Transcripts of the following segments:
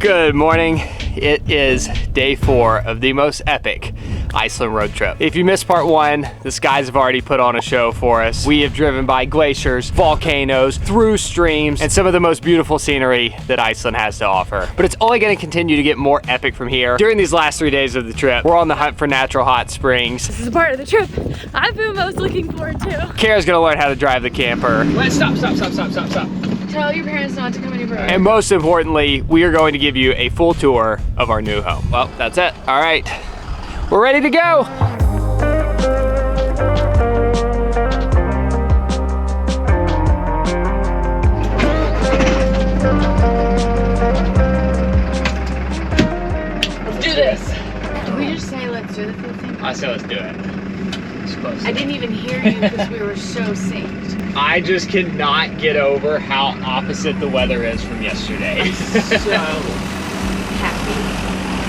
Good morning. It is day 4 of the most epic Iceland road trip. If you missed part 1, the guys have already put on a show for us. We have driven by glaciers, volcanoes, through streams, and some of the most beautiful scenery that Iceland has to offer. But it's only gonna continue to get more epic from here. During these last 3 days of the trip, we're on the hunt for natural hot springs. This is the part of the trip I've been most looking forward to. Kara's gonna learn how to drive the camper. Wait, stop. Tell your parents not to come any further. And most importantly, we are going to give you a full tour of our new home. Well, that's it. All right, we're ready to go. Let's do this. Did we just say let's do the thing? I said let's do it. I didn't even hear you because we were so synced. I just cannot get over how opposite the weather is from yesterday. I'm so happy.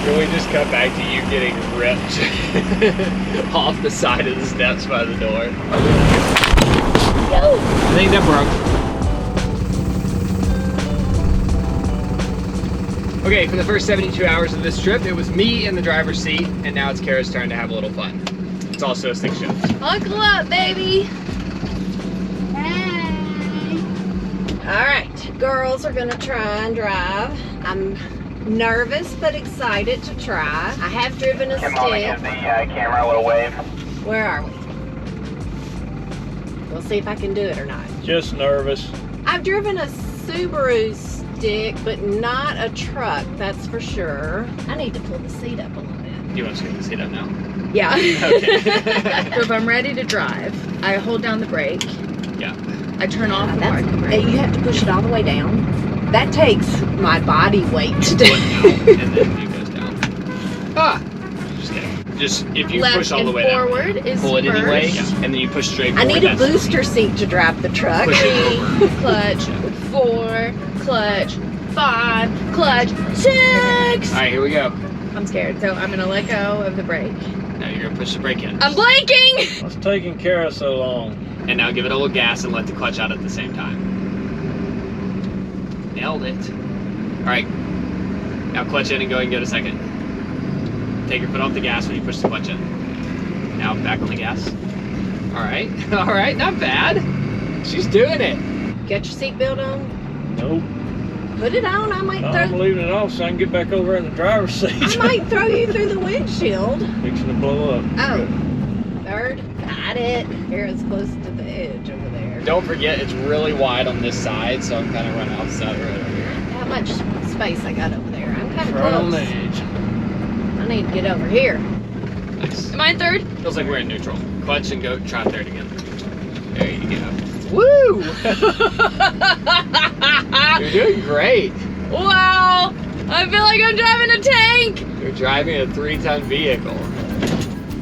Can we just cut back to you getting ripped off the side of the steps by the door? I think that broke. Okay, for the first 72 hours of this trip, it was me in the driver's seat, and now it's Kara's turn to have a little fun. It's also a stick shift. Buckle up, baby. Hey. All right, girls are gonna try and drive. I'm nervous but excited to try. I have driven a Come on and give the camera a little wave. Where are we? We'll see if I can do it or not. Just nervous. I've driven a Subaru stick, but not a truck, that's for sure. I need to pull the seat up a little bit. You want to scoot the seat up now? Yeah. Okay. So if I'm ready to drive, I hold down the brake. Yeah. I turn off the parking brake. You have to push it all the way down. That takes my body weight to do. And then it goes down. Ah! Just kidding. Just, if you Left push all the and way down. forward is Pull it first. anyway, and then you push straight I forward. need a that's- booster seat to drive the truck. Push it over. Clutch, 4, clutch, 5, clutch, 6. Alright, here we go. I'm scared, so I'm gonna let go of the brake. Now you're gonna push the brake in. I'm blanking! What's taking Kara so long? And now give it a little gas and let the clutch out at the same time. Nailed it. Alright. Now clutch in and go to second. Take your foot off the gas when you push the clutch in. Now back on the gas. Alright. Alright, not bad. She's doing it. Got your seatbelt on? Nope. Put it on. I might I'm throw. leaving it off so I can get back over in the driver's seat. I might throw you through the windshield. Fixing to blow up. Oh, third. Got it. Here it's close to the edge over there. Don't forget it's really wide on this side, so I'm kind of running off the side of the road over here. How much space I got over there? I'm kind of Right on the close. edge. I need to get over here. Nice. Am I in third? Feels like we're in neutral. Clutch and go try third again. There you go. Woo! You're doing great. Wow! I feel like I'm driving a tank! You're driving a 3-ton vehicle.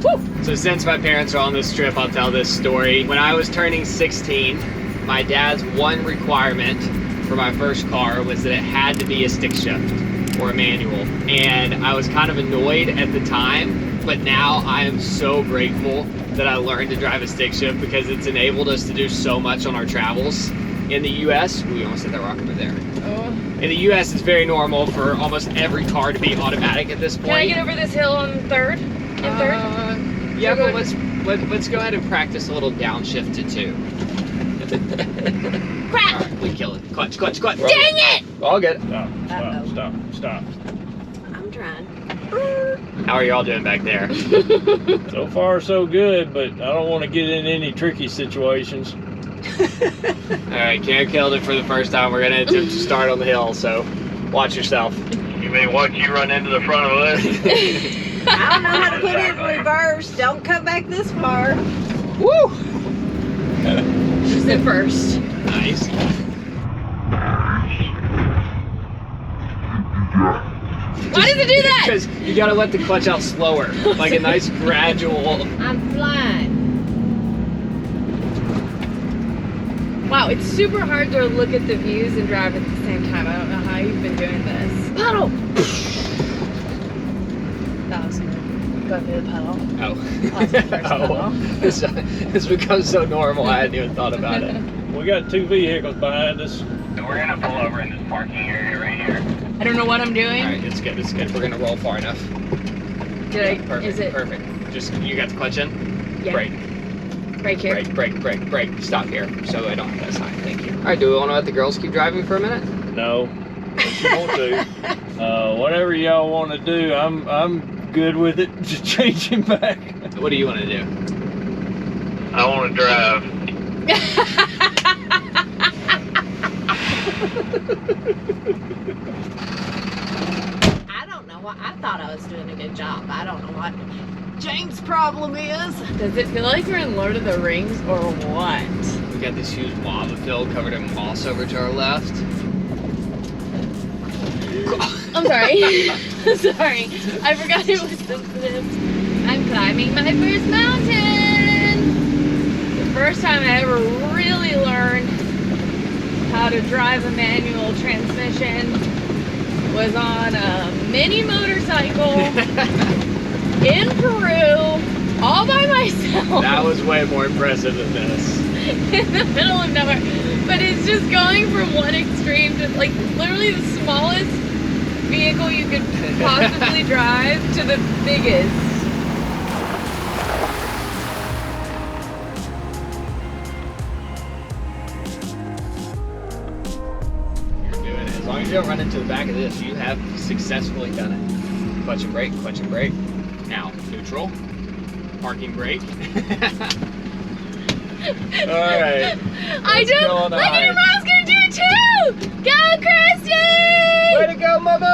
Woo! So since my parents are on this trip, I'll tell this story. When I was turning 16, my dad's one requirement for my first car was that it had to be a stick shift or a manual. And I was kind of annoyed at the time, but now I am so grateful that I learned to drive a stick shift because it's enabled us to do so much on our travels. In the US, we almost hit that rock over there. Oh. In the US, it's very normal for almost every car to be automatic at this point. Can I get over this hill on third? In third? Yeah, but let's go ahead and practice a little downshift to 2. Crap! Alright, we kill it. Clutch, clutch, clutch. Dang it! All good. Stop. I'm trying. How are y'all doing back there? So far, so good, but I don't want to get in any tricky situations. Alright, Kara killed it for the first time. We're gonna attempt to start on the hill, so watch yourself. You may watch you run into the front of this. I don't know how to put it in reverse. Don't come back this far. Woo! She's in first. Nice. Why does it do that? Because you gotta let the clutch out slower. Like a nice gradual. I'm flying. Wow, it's super hard to look at the views and drive at the same time. I don't know how you've been doing this. Puddle. That was good. Go through the puddle. Oh. It's become so normal I hadn't even thought about it. We got 2 vehicles behind us. So we're gonna pull over in this parking area right here. I don't know what I'm doing. All right, it's good, it's good. We're gonna roll far enough. Perfect, Is it? perfect. Just, you got the clutch in? Yeah. Brake. Right here. Brake. Stop here, so I don't have that sign. Thank you. All right, do we want to let the girls keep driving for a minute? No, if you want to. Whatever y'all want to do, I'm good with it. Just changing back. What do you want to do? I want to drive. I don't know what. I thought I was doing a good job. I don't know what James' problem is. Does it feel like we're in Lord of the Rings or what? We got this huge lava field covered in moss over to our left. I'm sorry. I'm sorry. I forgot it was sensitive. I'm climbing my first mountain. The first time I ever really learned how to drive a manual transmission was on a mini motorcycle in Peru, all by myself. That was way more impressive than this. In the middle of nowhere. But it's just going from one extreme to like literally the smallest vehicle you could possibly drive to the biggest. You're doing it. As long as you don't run into the back of this, you have successfully done it. Clutch and brake, clutch and brake. Now, neutral, parking brake. Alright. I do. Look at your mom's gonna do it too! Go, Christy! Way to go, mama!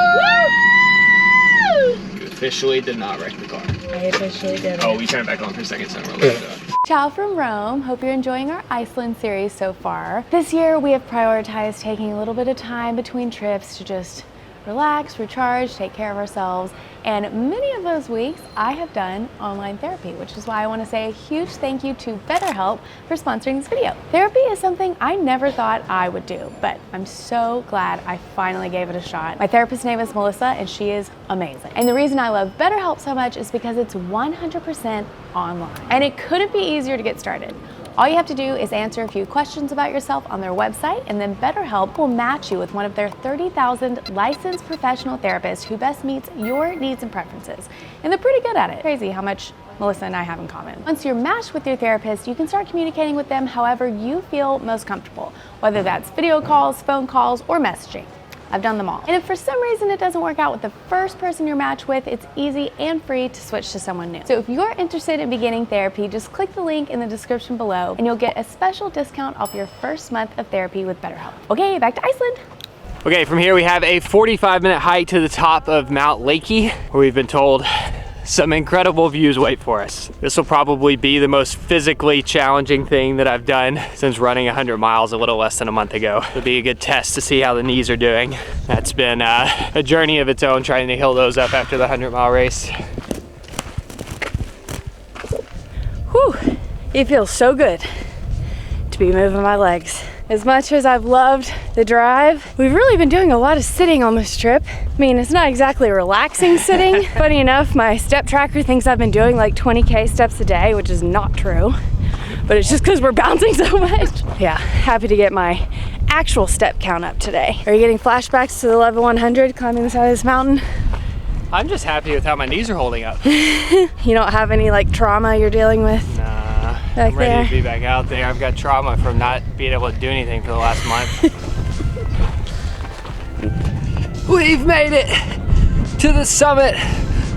Woo! You officially did not wreck the car. I officially did it. Oh, we turned it back on for a second, so I'm really good. Ciao from Rome. Hope you're enjoying our Iceland series so far. This year we have prioritized taking a little bit of time between trips to just relax, recharge, take care of ourselves. And many of those weeks I have done online therapy, which is why I want to say a huge thank you to BetterHelp for sponsoring this video. Therapy is something I never thought I would do, but I'm so glad I finally gave it a shot. My therapist's name is Melissa and she is amazing. And the reason I love BetterHelp so much is because it's 100% online. And it couldn't be easier to get started. All you have to do is answer a few questions about yourself on their website, and then BetterHelp will match you with one of their 30,000 licensed professional therapists who best meets your needs and preferences. And they're pretty good at it. Crazy how much Melissa and I have in common. Once you're matched with your therapist, you can start communicating with them however you feel most comfortable, whether that's video calls, phone calls, or messaging. I've done them all. And if for some reason it doesn't work out with the first person you're matched with, it's easy and free to switch to someone new. So if you're interested in beginning therapy, just click the link in the description below and you'll get a special discount off your first month of therapy with BetterHelp. Okay, back to Iceland. Okay, from here we have a 45-minute hike to the top of Mount Leiki, where we've been told some incredible views wait for us. This will probably be the most physically challenging thing that I've done since running 100 miles a little less than a month ago. It'll be a good test to see how the knees are doing. That's been a journey of its own, trying to heal those up after the 100-mile race. Whew, it feels so good to be moving my legs. As much as I've loved the drive, we've really been doing a lot of sitting on this trip. I mean, it's not exactly relaxing sitting. Funny enough, my step tracker thinks I've been doing like 20K steps a day, which is not true, but it's just because we're bouncing so much. Yeah, happy to get my actual step count up today. Are you getting flashbacks to the level 100 climbing the side of this mountain? I'm just happy with how my knees are holding up. You don't have any like trauma you're dealing with? Nah, back I'm ready there? to be back out there. I've got trauma from not being able to do anything for the last month. We've made it to the summit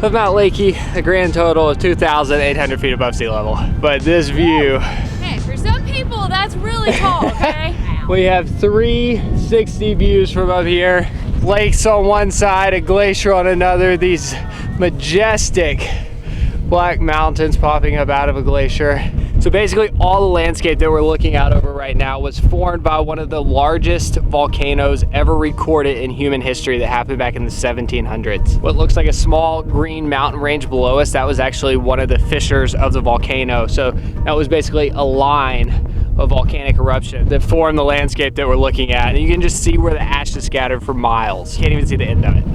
of Mount Leiki, a grand total of 2,800 feet above sea level. But this view... Hey, for some people, that's really tall, okay? We have 360 views from up here. Lakes on one side, a glacier on another, these majestic black mountains popping up out of a glacier. So basically all the landscape that we're looking out over right now was formed by one of the largest volcanoes ever recorded in human history that happened back in the 1700s. What looks like a small green mountain range below us, that was actually one of the fissures of the volcano. So that was basically a line of volcanic eruption that formed the landscape that we're looking at. And you can just see where the ash is scattered for miles. You can't even see the end of it.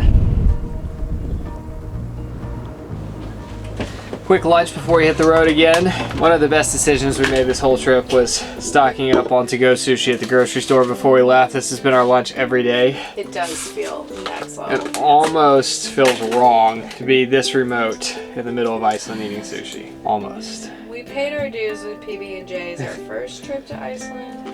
Quick lunch before we hit the road again. One of the best decisions we made this whole trip was stocking up on to-go sushi at the grocery store before we left. This has been our lunch every day. It does feel next level. It almost feels wrong to be this remote in the middle of Iceland eating sushi. Almost. We paid our dues with PB&J's our first trip to Iceland.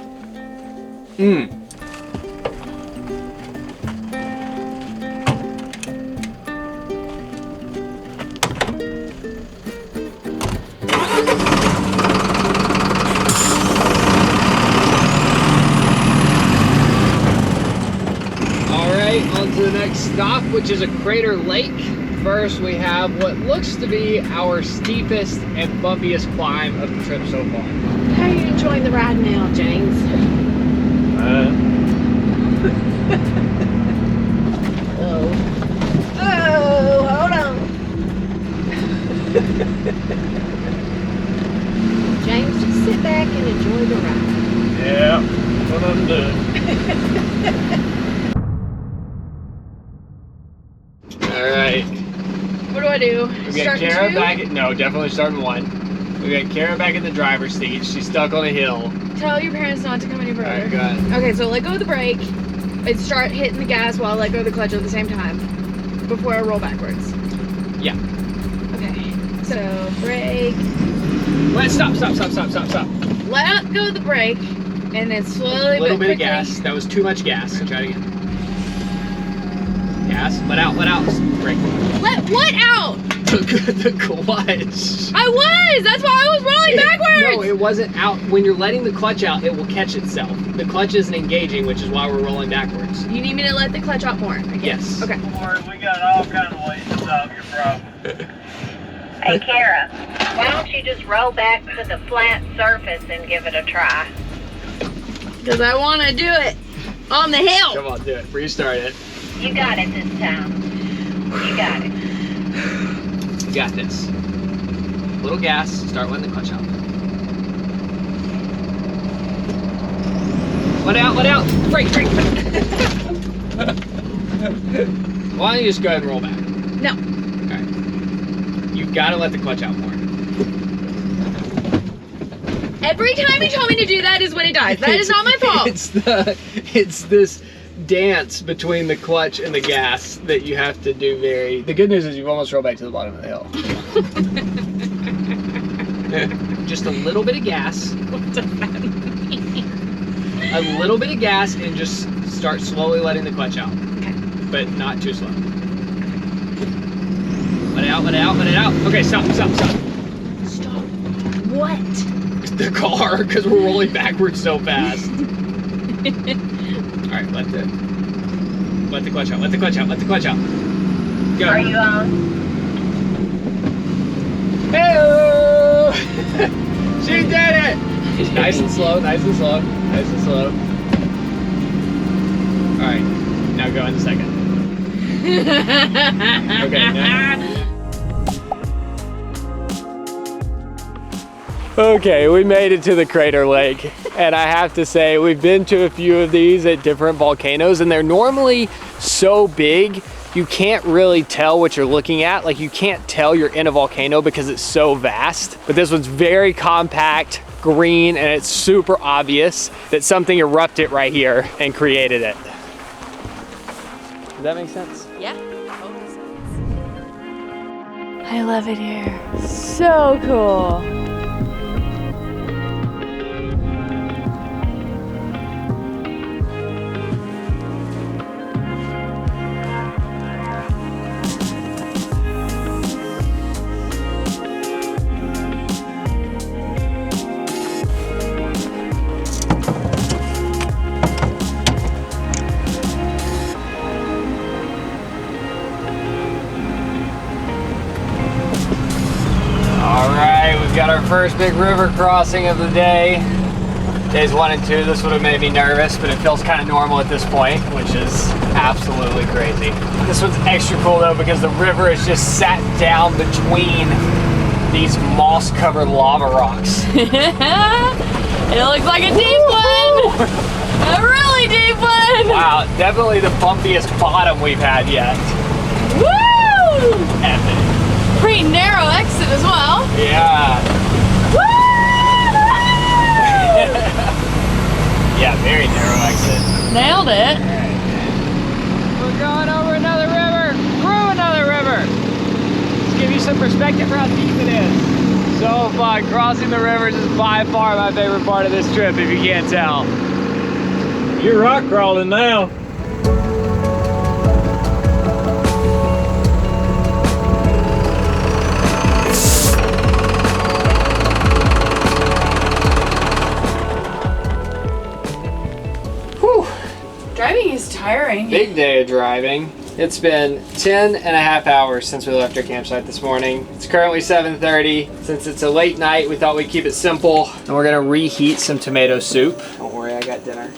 On to the next stop, which is a crater lake. First, we have what looks to be our steepest and bumpiest climb of the trip so far. How are you enjoying the ride now, James? Oh, hold on. James, just sit back and enjoy the ride. Yeah, what I'm doing. Alright. What do I do? We got Kara back at, no, definitely starting one. We got Kara back in the driver's seat. She's stuck on a hill. Tell your parents not to come any further. Alright, go ahead. Okay, so let go of the brake and start hitting the gas while I let go of the clutch at the same time before I roll backwards. Yeah. Okay, so brake. Wait, stop. Let go of the brake and then slowly A little but bit of quickly. gas. That was too much gas. Try it again. Gas. Let out. Brake. Let what out? The clutch. I was! That's why I was rolling backwards! No, it wasn't out. When you're letting the clutch out, it will catch itself. The clutch isn't engaging, which is why we're rolling backwards. You need me to let the clutch out more, I guess. Yes. Okay. We got all kinds of ways to solve your problem. Hey, Kara, why don't you just roll back to the flat surface and give it a try? Because I want to do it on the hill. Come on, do it. Restart it. You got it this time. You got it. You got this. Little gas. Start letting the clutch out. Let out. Brake. Why don't you just go ahead and roll back? No. Alright. You've got to let the clutch out more. Every time you tell me to do that is when it dies. That is not my fault. It's this dance between the clutch and the gas that you have to do very. The good news is you've almost rolled back to the bottom of the hill. Just a little bit of gas. What does that mean? A little bit of gas and just start slowly letting the clutch out. Okay. But not too slow. Let it out. Okay, stop. Stop. What? The car, because we're rolling backwards so fast. Alright, let the clutch out. Let the clutch out. Go. Are you on? Hey-oh! She did it! Nice and slow. Alright, now go in a second. Okay, now. Okay, we made it to the crater lake, and I have to say we've been to a few of these at different volcanoes, and they're normally so big you can't really tell what you're looking at. Like, you can't tell you're in a volcano because it's so vast. But this one's very compact, green, and it's super obvious that something erupted right here and created it. Does that make sense? Yeah, total sense. I love it here. So cool. Got our first big river crossing of the day. Days 1 and 2, this would have made me nervous, but it feels kind of normal at this point, which is absolutely crazy. This one's extra cool though because the river is just sat down between these moss-covered lava rocks. It looks like a deep one! A really deep one! Wow, definitely the bumpiest bottom we've had yet. Woo! Epic. Pretty narrow exit as well. Yeah. Yeah, very narrow exit. Nailed it. We're going over another river, through another river. Let's give you some perspective for how deep it is. So fun. Crossing the rivers is by far my favorite part of this trip, if you can't tell. You're rock crawling now. Whew. Driving is tiring. Big day of driving. It's been 10.5 hours since we left our campsite this morning. It's currently 7:30. Since it's a late night, we thought we'd keep it simple. And we're gonna reheat some tomato soup. Don't worry, I got dinner.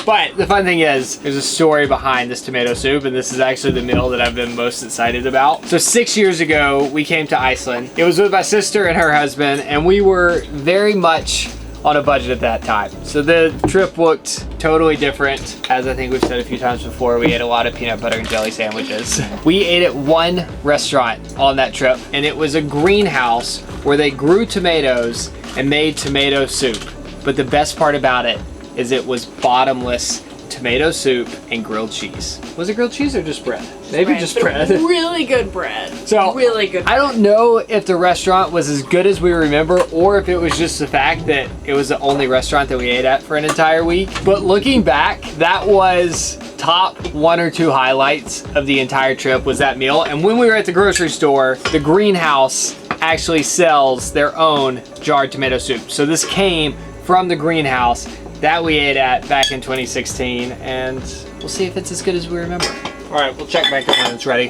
But the fun thing is, there's a story behind this tomato soup, and this is actually the meal that I've been most excited about. So 6 years ago, we came to Iceland. It was with my sister and her husband, and we were very much on a budget at that time. So the trip looked totally different. As I think we've said a few times before, we ate a lot of peanut butter and jelly sandwiches. We ate at one restaurant on that trip, and it was a greenhouse where they grew tomatoes and made tomato soup. But the best part about it is it was bottomless tomato soup and grilled cheese. Was it grilled cheese or just bread? Maybe just bread. Really good bread. So really good bread. I don't know if the restaurant was as good as we remember, or if it was just the fact that it was the only restaurant that we ate at for an entire week. But looking back, that was top 1 or 2 highlights of the entire trip, was that meal. And when we were at the grocery store, the greenhouse actually sells their own jarred tomato soup. So this came from the greenhouse that we ate at back in 2016, and we'll see if it's as good as we remember. All right, we'll check back up when it's ready.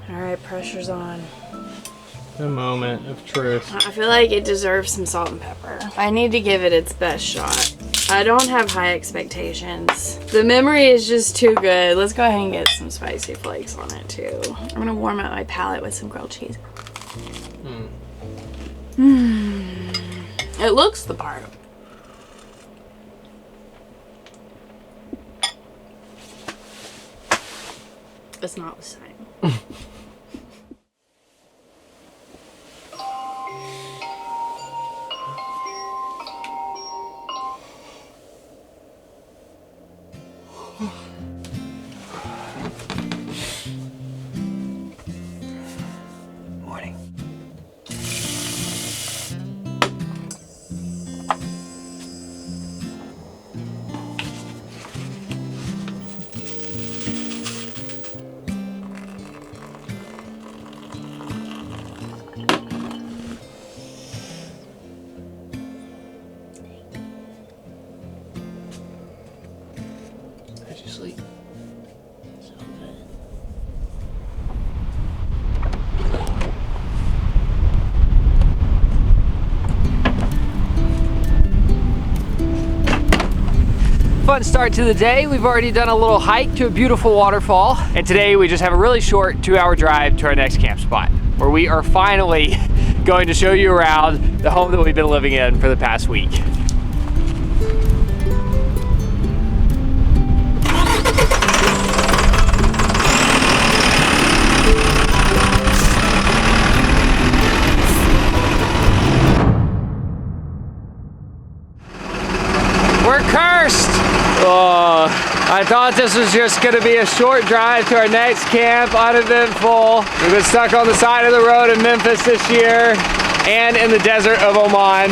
All right, pressure's on. The moment of truth. I feel like it deserves some salt and pepper. I need to give it its best shot. I don't have high expectations. The memory is just too good. Let's go ahead and get some spicy flakes on it too. I'm gonna warm up my palate with some grilled cheese. It looks the part. It's not the same. Morning. How'd you sleep? So good. Fun start to the day. We've already done a little hike to a beautiful waterfall, and today we just have a really short 2-hour drive to our next camp spot, where we are finally going to show you around the home that we've been living in for the past week. We're cursed! Oh, I thought this was just gonna be a short drive to our next camp, uneventful. We've been stuck on the side of the road in Memphis this year and in the desert of Oman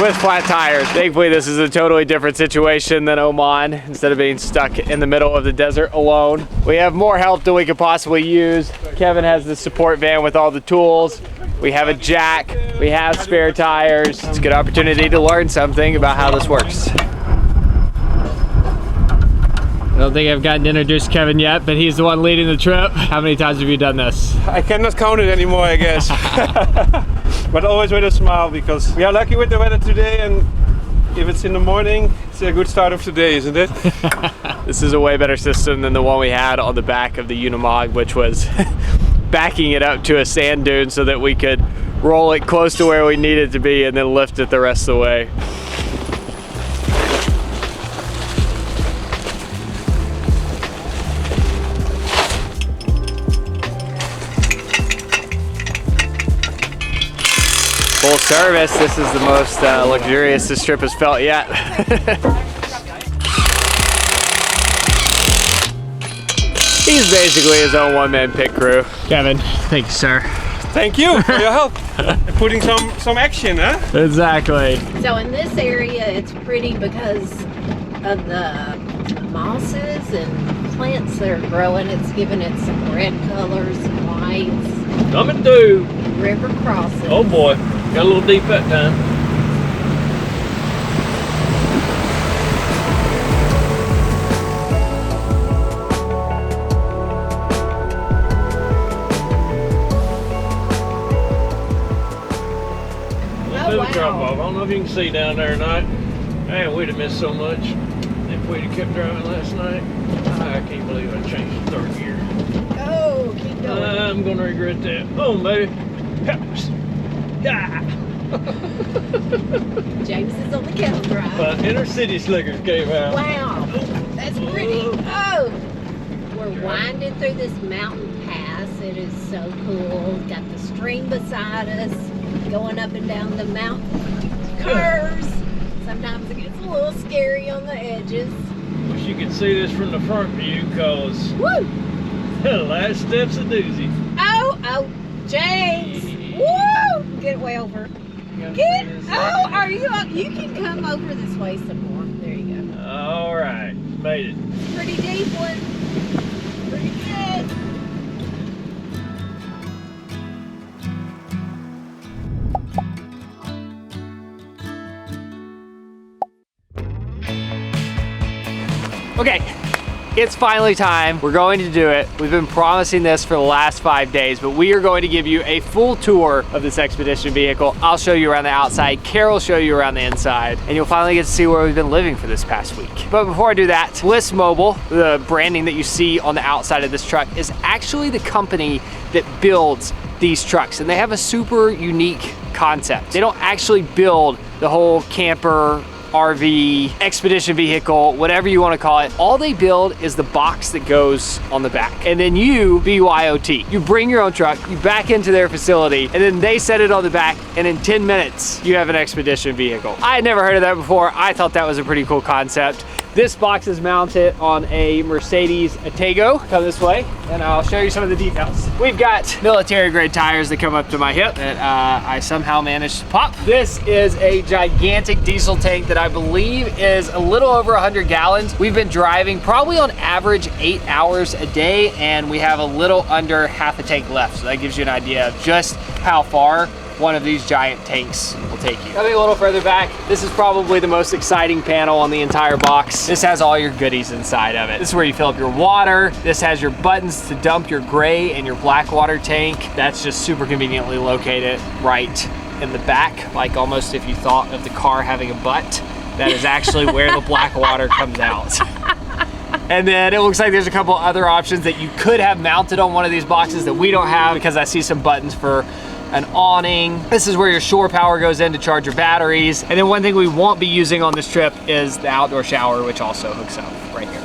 with flat tires. Thankfully, this is a totally different situation than Oman. Instead of being stuck in the middle of the desert alone, we have more help than we could possibly use. Kevin has the support van with all the tools. We have a jack, we have spare tires. It's a good opportunity to learn something about how this works. I don't think I've gotten to introduce Kevin yet, but he's the one leading the trip. How many times have you done this? I cannot count it anymore, I guess. But always with a smile, because we are lucky with the weather today, and if it's in the morning, it's a good start of the day, isn't it? This is a way better system than the one we had on the back of the Unimog, which was backing it up to a sand dune so that we could roll it close to where we needed to be and then lift it the rest of the way. Full service. This is the most luxurious this trip has felt yet. He's basically his own one-man pit crew. Kevin, thank you, sir. Thank you for your help. Putting some action, huh? Exactly. So in this area, it's pretty because of the mosses and plants that are growing. It's giving it some red colors, some whites. Coming through. River crossing. Oh boy, got a little deep that time. Drop off. I don't know if you can see down there or not. Man, we'd have missed so much if we'd have kept driving last night. I can't believe I changed the third gear. Oh, keep going. I'm gonna regret that. Oh, baby. Ah. James is on the cattle drive. My inner city slickers came out. Wow, that's pretty. Oh, we're winding through this mountain pass. It is so cool. Got the stream beside us, going up and down the mountain curves. Sometimes it gets a little scary on the edges. Wish you could see this from the front view, cause Woo! the last step's a doozy. Oh, James! Woo! Get way over. Get. Oh, are you? You can come over this way some more. There you go. All right, made it. Pretty deep one. Pretty good. Okay, it's finally time. We're going to do it. We've been promising this for the last 5 days, but we are going to give you a full tour of this expedition vehicle. I'll show you around the outside, Carol will show you around the inside, and you'll finally get to see where we've been living for this past week. But before I do that, Bliss Mobile, the branding that you see on the outside of this truck, is actually the company that builds these trucks, and they have a super unique concept. They don't actually build the whole camper, RV, expedition vehicle, whatever you want to call it. All they build is the box that goes on the back. And then you, BYOT, you bring your own truck, you back into their facility, and then they set it on the back, and in 10 minutes, you have an expedition vehicle. I had never heard of that before. I thought that was a pretty cool concept. This box is mounted on a Mercedes Atego. Come this way, and I'll show you some of the details. We've got military grade tires that come up to my hip that I somehow managed to pop. This is a gigantic diesel tank that I believe is a little over 100 gallons. We've been driving probably on average 8 hours a day, and we have a little under half a tank left. So that gives you an idea of just how far one of these giant tanks will take you. Coming a little further back, this is probably the most exciting panel on the entire box. This has all your goodies inside of it. This is where you fill up your water. This has your buttons to dump your gray and your black water tank. That's just super conveniently located right in the back, like almost if you thought of the car having a butt. That is actually where the black water comes out. And then it looks like there's a couple other options that you could have mounted on one of these boxes that we don't have, because I see some buttons for an awning. This is where your shore power goes in to charge your batteries. And then one thing we won't be using on this trip is the outdoor shower, which also hooks up right here.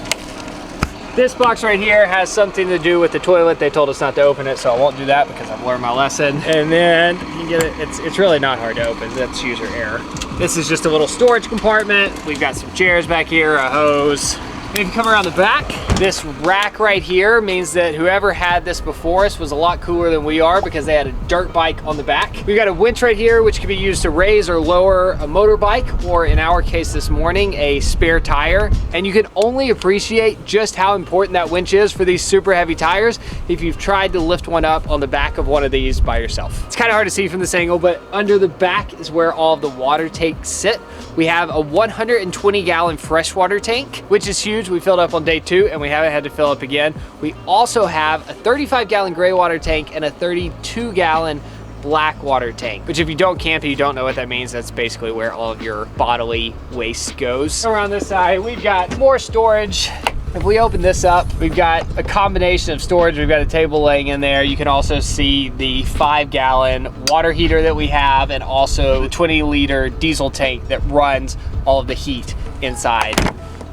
This box right here has something to do with the toilet. They told us not to open it, so I won't do that because I've learned my lesson. And then you get it, it's really not hard to open. That's user error. This is just a little storage compartment. We've got some chairs back here, a hose. And if you come around the back, this rack right here means that whoever had this before us was a lot cooler than we are, because they had a dirt bike on the back. We've got a winch right here, which can be used to raise or lower a motorbike, or in our case this morning, a spare tire. And you can only appreciate just how important that winch is for these super heavy tires if you've tried to lift one up on the back of one of these by yourself. It's kind of hard to see from this angle, but under the back is where all of the water tanks sit. We have a 120 gallon freshwater tank, which is huge. We filled up on day 2 and we haven't had to fill up again. We also have a 35 gallon gray water tank and a 32 gallon black water tank, which if you don't camp and you don't know what that means, that's basically where all of your bodily waste goes. Around this side, we've got more storage. If we open this up, we've got a combination of storage. We've got a table laying in there. You can also see the 5 gallon water heater that we have, and also the 20 liter diesel tank that runs all of the heat inside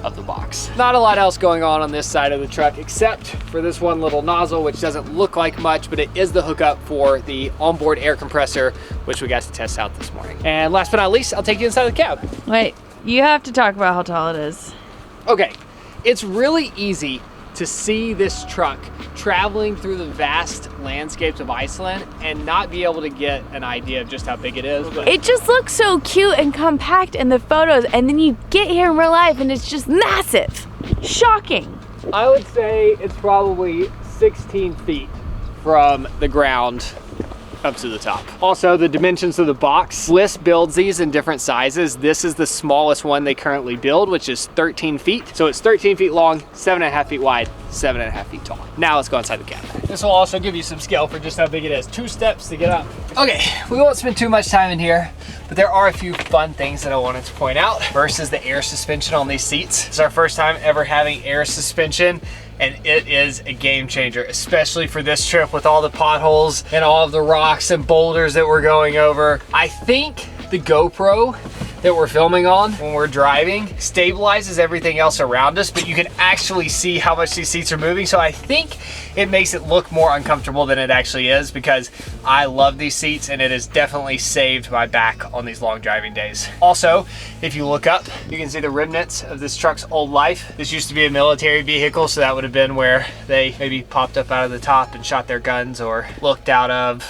of the box. Not a lot else going on this side of the truck except for this one little nozzle, which doesn't look like much, but it is the hookup for the onboard air compressor, which we got to test out this morning. And last but not least, I'll take you inside the cab. Wait, you have to talk about how tall it is. Okay, it's really easy to see this truck traveling through the vast landscapes of Iceland and not be able to get an idea of just how big it is. But It just looks so cute and compact in the photos, and then you get here in real life and it's just massive. Shocking. I would say it's probably 16 feet from the ground up to the top. Also, the dimensions of the box. Bliss builds these in different sizes. This is the smallest one they currently build, which is 13 feet. So it's 13 feet long, 7.5 feet wide, 7.5 feet tall. Now let's go inside the cab. This will also give you some scale for just how big it is. 2 steps to get up. Okay, we won't spend too much time in here, but there are a few fun things that I wanted to point out. First is the air suspension on these seats. It's our first time ever having air suspension, and it is a game changer, especially for this trip with all the potholes and all of the rocks and boulders that we're going over. I think the GoPro that we're filming on when we're driving stabilizes everything else around us, but you can actually see how much these seats are moving. So I think it makes it look more uncomfortable than it actually is, because I love these seats and it has definitely saved my back on these long driving days. Also, if you look up, you can see the remnants of this truck's old life. This used to be a military vehicle, so that would have been where they maybe popped up out of the top and shot their guns or looked out of.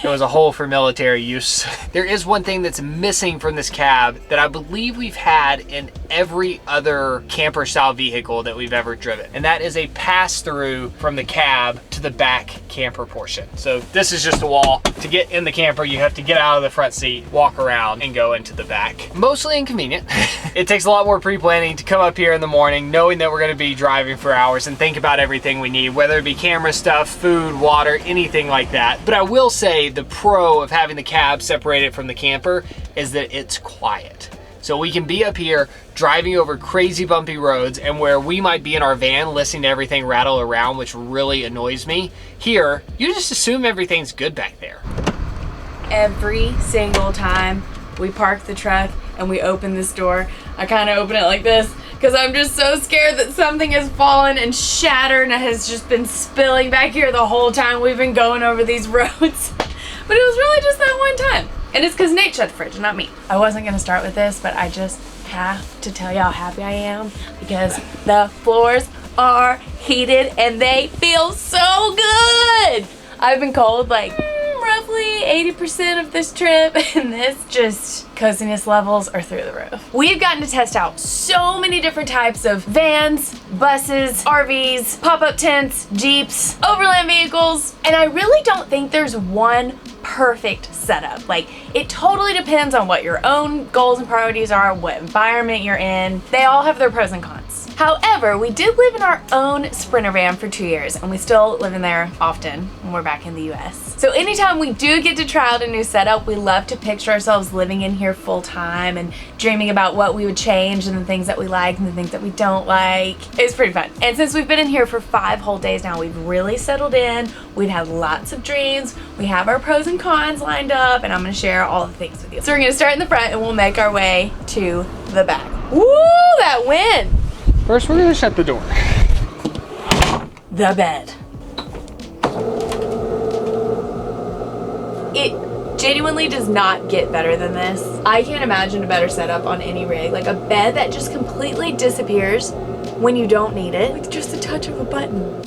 It was a hole for military use. There is one thing that's missing from this cab that I believe we've had in every other camper style vehicle that we've ever driven. And that is a pass through from the cab to the back camper portion. So this is just a wall. To get in the camper, you have to get out of the front seat, walk around, and go into the back. Mostly inconvenient. It takes a lot more pre-planning to come up here in the morning, knowing that we're gonna be driving for hours, and think about everything we need, whether it be camera stuff, food, water, anything like that. But I will say the pro of having the cab separated from the camper is that it's quiet. So we can be up here driving over crazy bumpy roads, and where we might be in our van listening to everything rattle around, which really annoys me, here, you just assume everything's good back there. Every single time we park the truck and we open this door, I kind of open it like this because I'm just so scared that something has fallen and shattered and has just been spilling back here the whole time we've been going over these roads. But it was really just that one time. And it's because Nate shut the fridge, not me. I wasn't gonna start with this, but I just have to tell you how happy I am because the floors are heated and they feel so good. I've been cold like roughly 80% of this trip, and this just coziness levels are through the roof. We've gotten to test out so many different types of vans, buses, RVs, pop-up tents, Jeeps, overland vehicles, and I really don't think there's one perfect setup. Like, it totally depends on what your own goals and priorities are, what environment you're in. They all have their pros and cons. However, we did live in our own Sprinter van for 2 years, and we still live in there often when we're back in the US. So anytime we do get to try out a new setup, we love to picture ourselves living in here full time and dreaming about what we would change and the things that we like and the things that we don't like. It's pretty fun. And since we've been in here for 5 whole days now, we've really settled in. We've had lots of dreams. We have our pros and cons lined up, and I'm gonna share all the things with you. So we're gonna start in the front and we'll make our way to the back. Woo, that wind! First, we're gonna shut the door. The bed. It genuinely does not get better than this. I can't imagine a better setup on any rig. Like a bed that just completely disappears when you don't need it with just a touch of a button.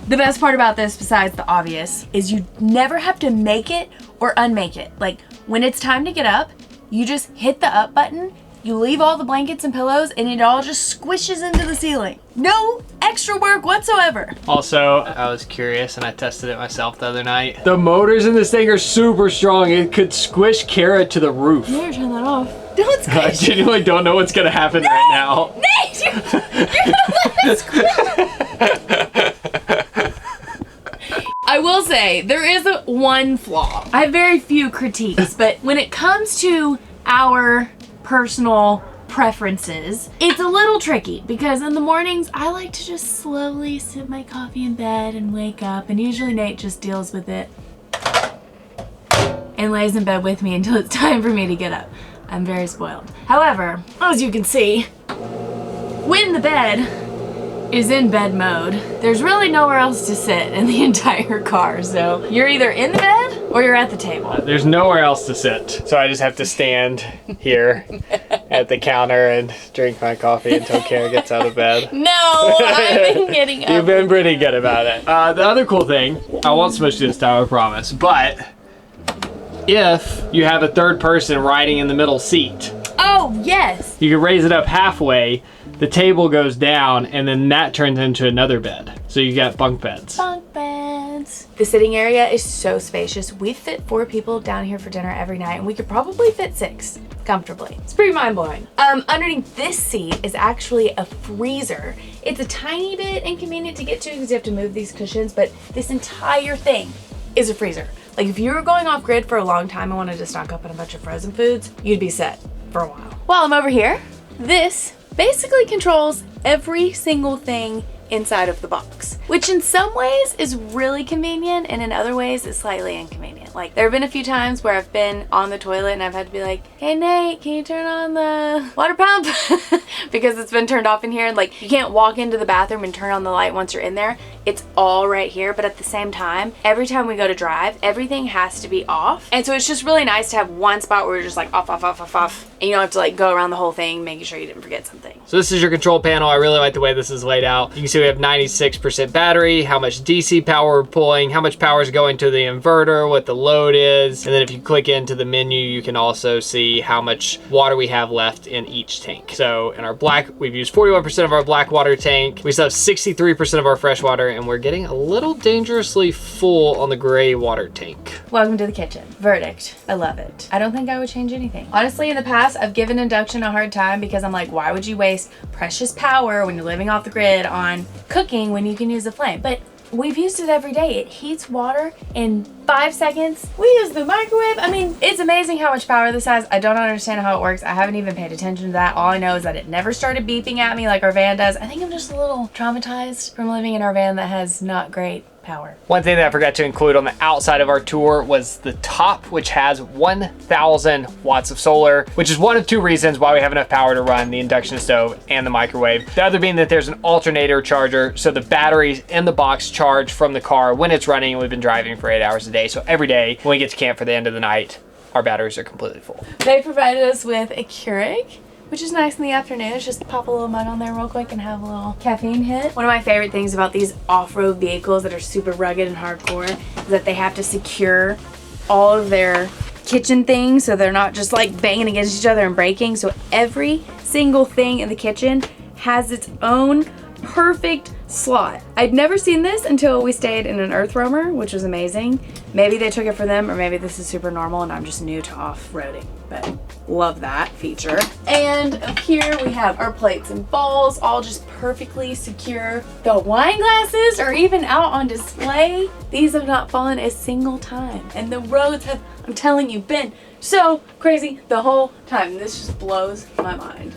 The best part about this, besides the obvious, is you never have to make it or unmake it. Like, when it's time to get up, you just hit the up button, you leave all the blankets and pillows, and it all just squishes into the ceiling. No extra work whatsoever. Also, I was curious and I tested it myself the other night. The motors in this thing are super strong. It could squish Kara to the roof. You better turn that off. Don't squish. I genuinely don't know what's gonna happen right now. Nate! You're gonna let it squish. I will say, there is one flaw. I have very few critiques, but when it comes to our personal preferences, it's a little tricky because in the mornings I like to just slowly sip my coffee in bed and wake up, and usually Nate just deals with it and lays in bed with me until it's time for me to get up. I'm very spoiled. However, as you can see, when the bed is in bed mode, there's really nowhere else to sit in the entire car. So you're either in the bed or you're at the table. There's nowhere else to sit. So I just have to stand here at the counter and drink my coffee until Kara gets out of bed. No, I've been getting up. You've been pretty good about it. The other cool thing, I won't smush this time, I promise, but if you have a third person riding in the middle seat, Oh, yes. you can raise it up halfway, the table goes down, and then that turns into another bed. So you got bunk beds. Bunk beds. The sitting area is so spacious. We fit 4 people down here for dinner every night, and we could probably fit 6 comfortably. It's pretty mind-blowing. Underneath this seat is actually a freezer. It's a tiny bit inconvenient to get to because you have to move these cushions, but this entire thing is a freezer. Like if you were going off grid for a long time and wanted to stock up on a bunch of frozen foods, you'd be set for a while. While I'm over here, this basically controls every single thing inside of the box, which in some ways is really convenient and in other ways is slightly inconvenient. Like there have been a few times where I've been on the toilet and I've had to be like, hey Nate, can you turn on the water pump? Because it's been turned off in here. Like you can't walk into the bathroom and turn on the light once you're in there. It's all right here, but at the same time, every time we go to drive, everything has to be off. And so it's just really nice to have one spot where you're just like off, off, off, off, off. And you don't have to like go around the whole thing, making sure you didn't forget something. So this is your control panel. I really like the way this is laid out. You can see we have 96% battery, how much DC power we're pulling, how much power is going to the inverter, what the load is. And then if you click into the menu, you can also see how much water we have left in each tank. So in our black, we've used 41% of our black water tank. We still have 63% of our fresh water, and we're getting a little dangerously full on the gray water tank. Welcome to the kitchen. Verdict. I love it. I don't think I would change anything. Honestly, in the past, I've given induction a hard time because I'm like, why would you waste precious power when you're living off the grid on cooking when you can use a flame? But we've used it every day. It heats water in 5 seconds. We use the microwave. I mean, it's amazing how much power this has. I don't understand how it works. I haven't even paid attention to that. All I know is that it never started beeping at me like our van does. I think I'm just a little traumatized from living in our van that has not great power. One thing that I forgot to include on the outside of our tour was the top, which has 1,000 watts of solar, which is one of 2 reasons why we have enough power to run the induction stove and the microwave. The other being that there's an alternator charger, so the batteries in the box charge from the car when it's running, and we've been driving for 8 hours a day. So every day when we get to camp for the end of the night, our batteries are completely full. They provided us with a Keurig, which is nice in the afternoon. It's just pop a little mug on there real quick and have a little caffeine hit. One of my favorite things about these off-road vehicles that are super rugged and hardcore is that they have to secure all of their kitchen things so they're not just like banging against each other and breaking. So every single thing in the kitchen has its own perfect slot. I'd never seen this until we stayed in an earth roamer, which was amazing. Maybe they took it for them, or maybe this is super normal and I'm just new to off-roading, but love that feature. And up here we have our plates and bowls, all just perfectly secure. The wine glasses are even out on display. These have not fallen a single time. And the roads have, I'm telling you, been so crazy the whole time. This just blows my mind.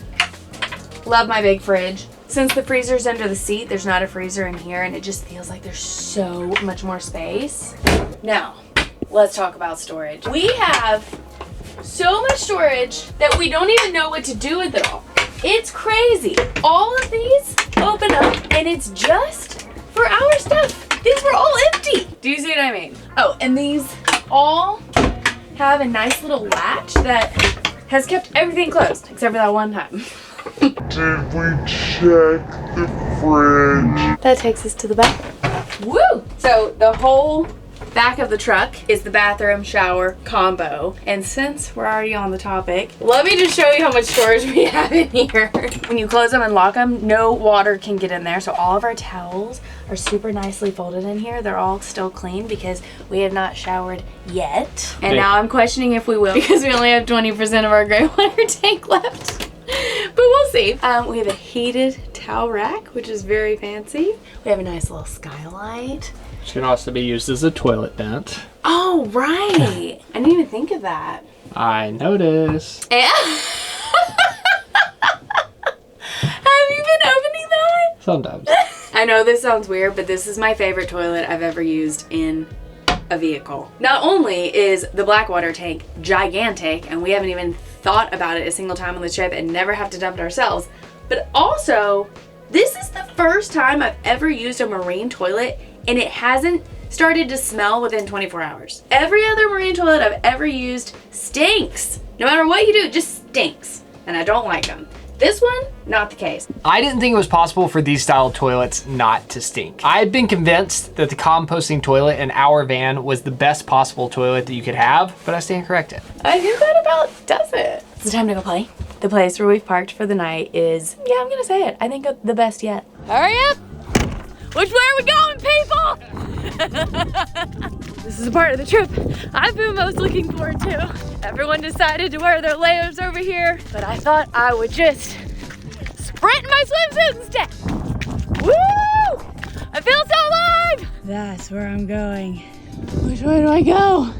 Love my big fridge. Since the freezer's under the seat, there's not a freezer in here, and it just feels like there's so much more space. Now, let's talk about storage. We have so much storage that we don't even know what to do with it all. It's crazy. All of these open up, and it's just for our stuff. These were all empty. Do you see what I mean? Oh, and these all have a nice little latch that has kept everything closed, except for that one time. Did we check the fridge? That takes us to the bathroom. Woo! So the whole back of the truck is the bathroom shower combo. And since we're already on the topic, let me just show you how much storage we have in here. When you close them and lock them, no water can get in there. So all of our towels are super nicely folded in here. They're all still clean because we have not showered yet. And now I'm questioning if we will because we only have 20% of our gray water tank left. But we'll see. We have a heated towel rack, which is very fancy. We have a nice little skylight. Which can also be used as a toilet vent. Oh, right. I didn't even think of that. I noticed. Yeah. Have you been opening that? Sometimes. I know this sounds weird, but this is my favorite toilet I've ever used in a vehicle. Not only is the black water tank gigantic, and we haven't even thought about it a single time on the trip and never have to dump it ourselves. But also, this is the first time I've ever used a marine toilet and it hasn't started to smell within 24 hours. Every other marine toilet I've ever used stinks. No matter what you do, it just stinks. And I don't like them. This one, not the case. I didn't think it was possible for these style toilets not to stink. I had been convinced that the composting toilet in our van was the best possible toilet that you could have, but I stand corrected. I think that about does it. It's time to go play. The place where we've parked for the night is, yeah, I'm gonna say it, I think the best yet. Hurry up! Which way are we going, people? This is a part of the trip I've been most looking forward to. Everyone decided to wear their layers over here, but I thought I would just sprint in my swimsuit instead. Woo! I feel so alive! That's where I'm going. Which way do I go?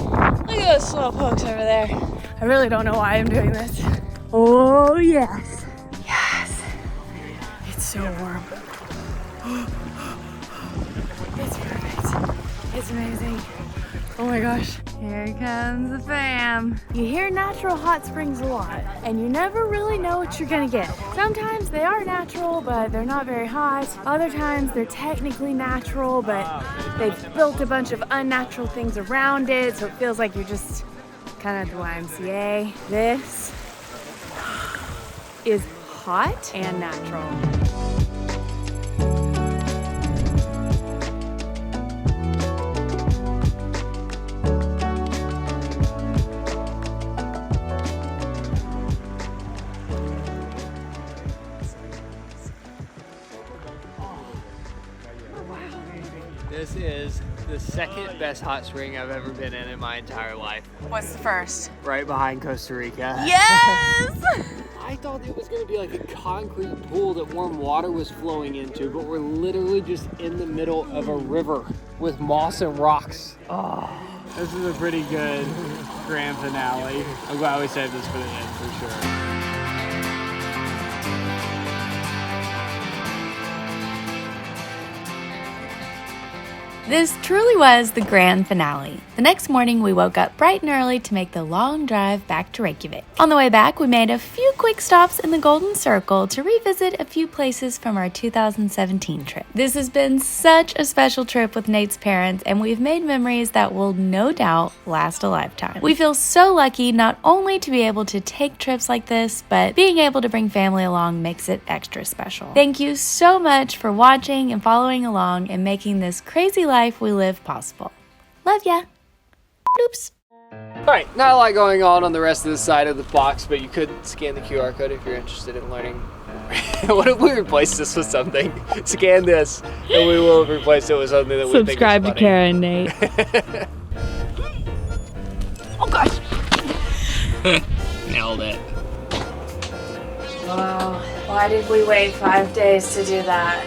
Look at those slow pokes over there. I really don't know why I'm doing this. Oh, yes. Yes. It's so warm. It's perfect. It's amazing. Oh my gosh. Here comes the fam. You hear natural hot springs a lot, and you never really know what you're gonna get. Sometimes they are natural, but they're not very hot. Other times they're technically natural, but they've built a bunch of unnatural things around it, so it feels like you're just kind of the YMCA. This is hot and natural. This is the second best hot spring I've ever been in my entire life. What's the first? Right behind Costa Rica. Yes! I thought it was gonna be like a concrete pool that warm water was flowing into, but we're literally just in the middle of a river with moss and rocks. Oh, this is a pretty good grand finale. I'm glad we saved this for the end for sure. This truly was the grand finale. The next morning, we woke up bright and early to make the long drive back to Reykjavik. On the way back, we made a few quick stops in the Golden Circle to revisit a few places from our 2017 trip. This has been such a special trip with Nate's parents, and we've made memories that will no doubt last a lifetime. We feel so lucky not only to be able to take trips like this, but being able to bring family along makes it extra special. Thank you so much for watching and following along and making this crazy life we live possible. Love ya. Bloops. Alright, not a lot going on the rest of the side of the box, but you could scan the QR code if you're interested in learning. What if we replace this with something? Scan this, and we will replace it with something that we think is funny. Subscribe to Kara and Nate. Oh gosh! Nailed it. Wow, why did we wait 5 days to do that?